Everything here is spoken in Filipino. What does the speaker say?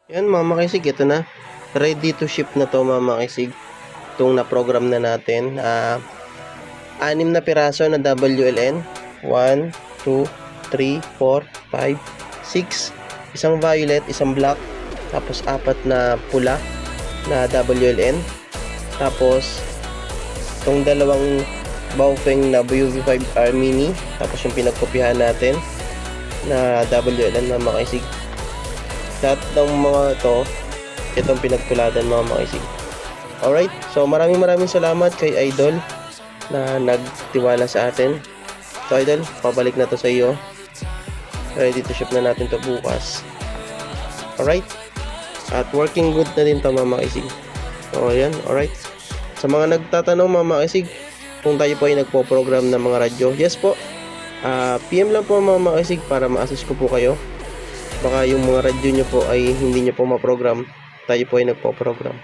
Yan mga makisig, ito na. Ready to ship na to mga makisig. Itong na-program na natin. 6 na piraso na WLN. 1, 2, 3, 4, 5, 6. Isang violet, isang black. Tapos 4 na pula na WLN. Tapos itong dalawang Baofeng na UV5R mini. Tapos yung pinagkopyahan natin na WLN na makisig. Lahat ng mga to, itong pinagtuladan mga makisig. Alright, so maraming salamat kay Idol na nagtiwala sa atin. So Idol, pabalik na to sa iyo. Ready to ship na natin to bukas. Alright, at working good na din to mga makisig. So ayan, alright. Sa mga nagtatanong mga makisig, kung tayo po ay nagpo-program ng mga radyo, yes po, PM lang po mga makisig para ma-assist ko po kayo. Baka yung mga radyo nyo po ay hindi nyo po ma-program, tayo po ay nagpo-program.